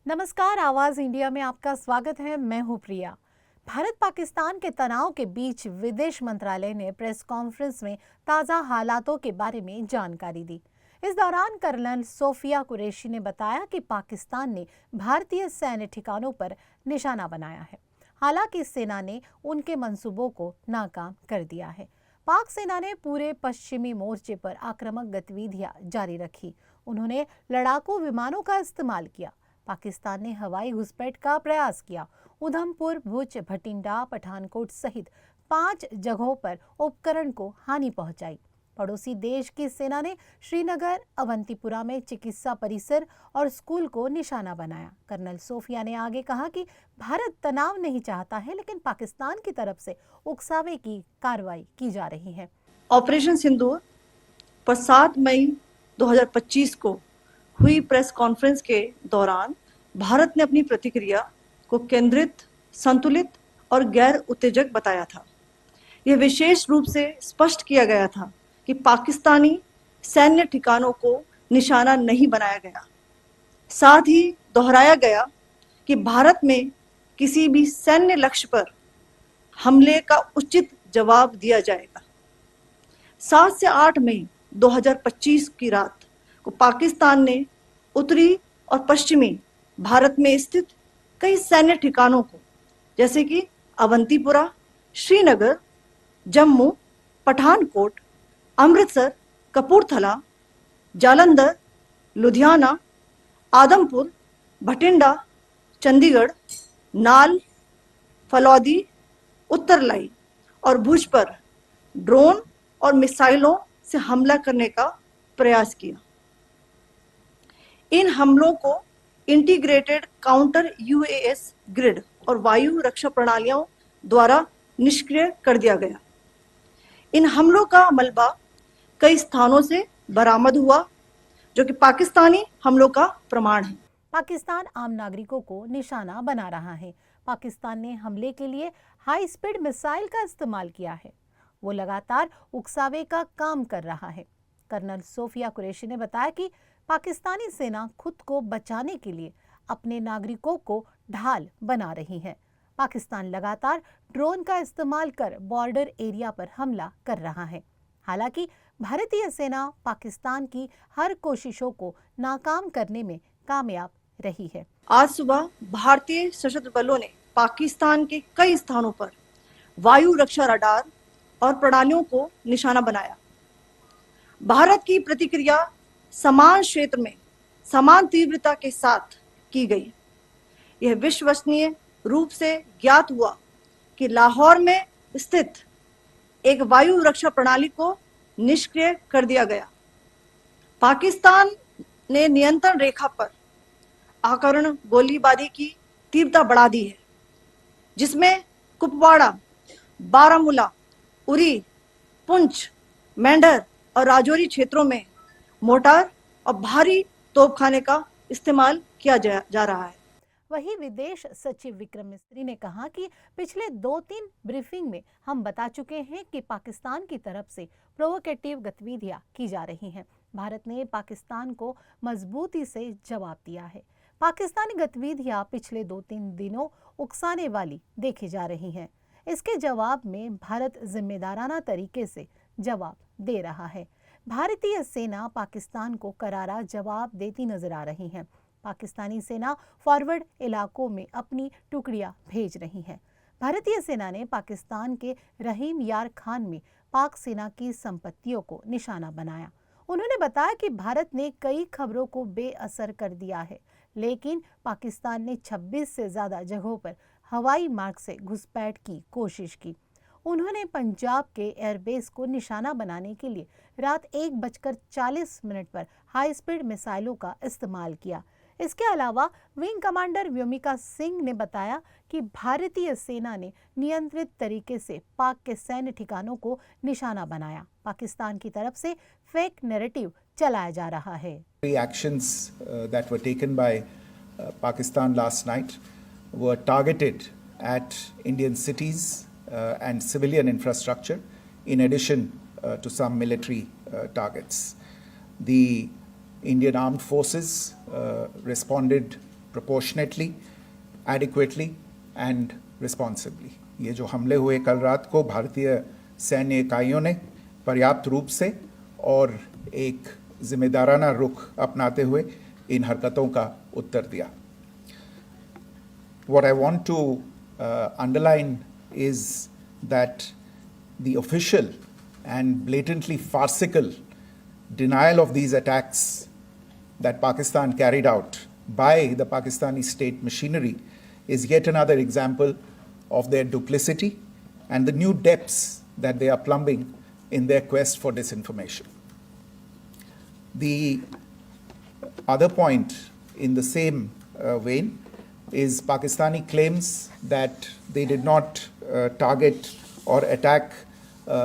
नमस्कार, आवाज इंडिया में आपका स्वागत है। मैं हूं प्रिया। भारत पाकिस्तान के तनाव के बीच विदेश मंत्रालय ने प्रेस कॉन्फ्रेंस में ताज़ा हालातों के बारे में जानकारी दी। इस दौरान कर्नल सोफिया कुरैशी ने बताया कि पाकिस्तान ने भारतीय सैन्य ठिकानों पर निशाना बनाया है। हालांकि सेना ने उनके मंसूबों को नाकाम कर दिया है। पाक सेना ने पूरे पश्चिमी मोर्चे पर आक्रामक गतिविधियां जारी रखी। उन्होंने लड़ाकू विमानों का इस्तेमाल किया। पाकिस्तान ने हवाई घुसपैठ का प्रयास किया। उधमपुर, भुज, भटिंडा, पठानकोट सहित 5 जगहों पर उपकरण को हानि पहुंचाई। पड़ोसी देश की सेना ने श्रीनगर, अवंतीपुरा में चिकित्सा परिसर और स्कूल को निशाना बनाया। कर्नल सोफिया ने आगे कहा कि भारत तनाव नहीं चाहता है, लेकिन पाकिस्तान की तरफ से उकसावे की कार्रवाई की जा रही है। ऑपरेशन सिंदूर पर 7 मई 2025 को हुई प्रेस कॉन्फ्रेंस के दौरान भारत ने अपनी प्रतिक्रिया को केंद्रित, संतुलित और गैर उत्तेजक बताया था। यह विशेष रूप से स्पष्ट किया गया था कि पाकिस्तानी सैन्य ठिकानों को निशाना नहीं बनाया गया। साथ ही दोहराया गया कि भारत में किसी भी सैन्य लक्ष्य पर हमले का उचित जवाब दिया जाएगा। 7 से 8 मई 2025 की रात को पाकिस्तान ने उत्तरी और पश्चिमी भारत में स्थित कई सैन्य ठिकानों को, जैसे कि अवंतीपुरा, श्रीनगर, जम्मू, पठानकोट, अमृतसर, कपूरथला, जालंधर, लुधियाना, आदमपुर, भटिंडा, चंडीगढ़, नाल, फलौदी, उत्तरलाई और भुज पर ड्रोन और मिसाइलों से हमला करने का प्रयास किया। इन हमलों को इंटीग्रेटेड काउंटर यूएस ग्रिड और वायु रक्षा प्रणालियों द्वारा निष्क्रिय कर दिया गया। इन हमलों का मलबा कई स्थानों से बरामद हुआ, जो कि पाकिस्तानी हमलों का प्रमाण है। पाकिस्तान आम नागरिकों को निशाना बना रहा है। पाकिस्तान ने हमले के लिए हाई स्पीड मिसाइल का इस्तेमाल किया है। वो लगातार उकसावे का काम कर रहा है। कर्नल सोफिया कुरैशी ने बताया कि पाकिस्तानी सेना खुद को बचाने के लिए अपने नागरिकों को ढाल बना रही है। पाकिस्तान लगातार ड्रोन का इस्तेमाल कर बॉर्डर एरिया पर हमला कर रहा है। हालांकि भारतीय सेना पाकिस्तान की हर कोशिशों को नाकाम करने में कामयाब रही है। आज सुबह भारतीय सशस्त्र बलों ने पाकिस्तान के कई स्थानों पर वायु रक्षा रडार और प्रणालियों को निशाना बनाया। भारत की प्रतिक्रिया समान क्षेत्र में समान तीव्रता के साथ की गई। यह विश्वसनीय रूप से ज्ञात हुआ कि लाहौर में स्थित एक वायु रक्षा प्रणाली को निष्क्रिय कर दिया गया। पाकिस्तान ने नियंत्रण रेखा पर आक्रमण गोलीबारी की तीव्रता बढ़ा दी है, जिसमें कुपवाड़ा, बारामूला, उरी, पुंछ, मेंढर और राजौरी क्षेत्रों में मोर्टार और भारी तोपखाने का इस्तेमाल किया जा रहा है। वहीं विदेश सचिव विक्रम मिस्री ने कहा कि पिछले 2-3 ब्रीफिंग में हम बता चुके हैं कि पाकिस्तान की तरफ से प्रोवोकेटिव गतिविधियां की जा रही हैं। भारत ने पाकिस्तान को मजबूती से जवाब दिया है। पाकिस्तानी गतिविधियां पिछले 2-3 दिनों उकसाने वाली देखी जा रही हैं। इसके जवाब में भारत जिम्मेदाराना तरीके से जवाब दे रहा है। भारतीय सेना पाकिस्तान को करारा जवाब देती नजर आ रही है। पाकिस्तानी सेना फॉरवर्ड इलाकों में अपनी टुकड़ियां भेज रही है। भारतीय सेना ने पाकिस्तान के रहीम यार खान में पाक सेना की संपत्तियों को निशाना बनाया। उन्होंने बताया कि भारत ने कई खबरों को बेअसर कर दिया है, लेकिन पाकिस्तान ने 26 से ज्यादा जगहों पर हवाई मार्ग से घुसपैठ की कोशिश की। उन्होंने पंजाब के एयरबेस को निशाना बनाने के लिए रात 1:40 पर हाई स्पीड मिसाइलों का इस्तेमाल किया। इसके अलावा विंग कमांडर व्योमिका सिंह ने बताया कि भारतीय सेना ने नियंत्रित तरीके से पाक के सैन्य ठिकानों को निशाना बनाया। पाकिस्तान की तरफ से फेक नैरेटिव चलाया जा रहा है। The actions that were taken by Pakistan last night were targeted at Indian cities and civilian infrastructure, in addition to some military targets. The Indian Armed Forces responded proportionately, adequately and responsibly. ये जो हमले हुए कल रात को भारतीय सैन्य इकाइयों ने पर्याप्त रूप से और एक जिम्मेदाराना रुख अपनाते हुए इन हरकतों का उत्तर दिया. What I want to underline is that the official and blatantly farcical denial of these attacks that Pakistan carried out by the Pakistani state machinery is yet another example of their duplicity and the new depths that they are plumbing in their quest for disinformation. The other point in the same vein is Pakistani claims that they did not target or attack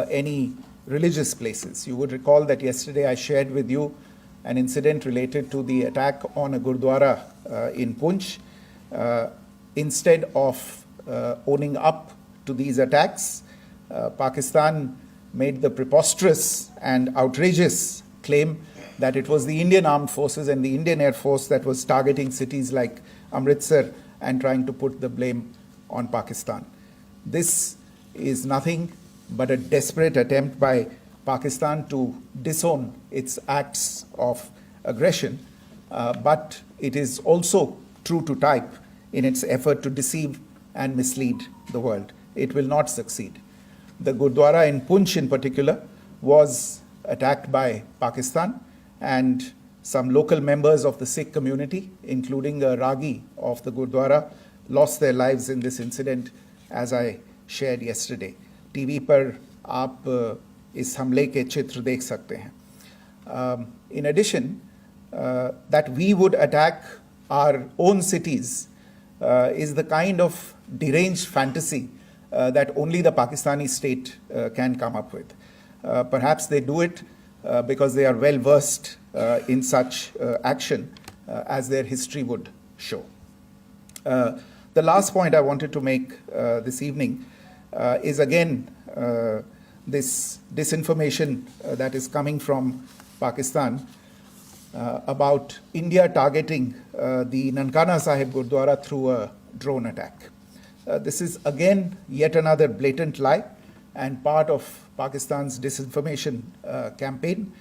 any religious places. You would recall that yesterday I shared with you an incident related to the attack on a Gurdwara in Poonch. Instead of owning up to these attacks, Pakistan made the preposterous and outrageous claim that it was the Indian Armed Forces and the Indian Air Force that was targeting cities like Amritsar and trying to put the blame on Pakistan. This is nothing but a desperate attempt by Pakistan to disown its acts of aggression, but it is also true to type in its effort to deceive and mislead the world. It will not succeed. The Gurdwara in Poonch in particular was attacked by Pakistan, and some local members of the Sikh community, including a Ragi of the Gurdwara, lost their lives in this incident, as I shared yesterday. TV पर आप इस हमले के चित्र देख सकते हैं. In addition, that we would attack our own cities is the kind of deranged fantasy that only the Pakistani state can come up with. Perhaps they do it because they are well versed in such action, as their history would show. The last point I wanted to make this evening is again this disinformation that is coming from Pakistan about India targeting the Nankana Sahib Gurdwara through a drone attack. This is again yet another blatant lie and part of Pakistan's disinformation campaign.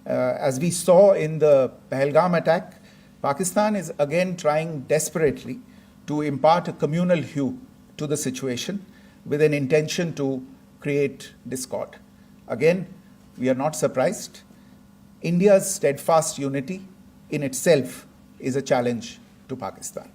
As we saw in the Pahalgam attack, Pakistan is again trying desperately to impart a communal hue to the situation with an intention to create discord. Again, we are not surprised. India's steadfast unity in itself is a challenge to Pakistan.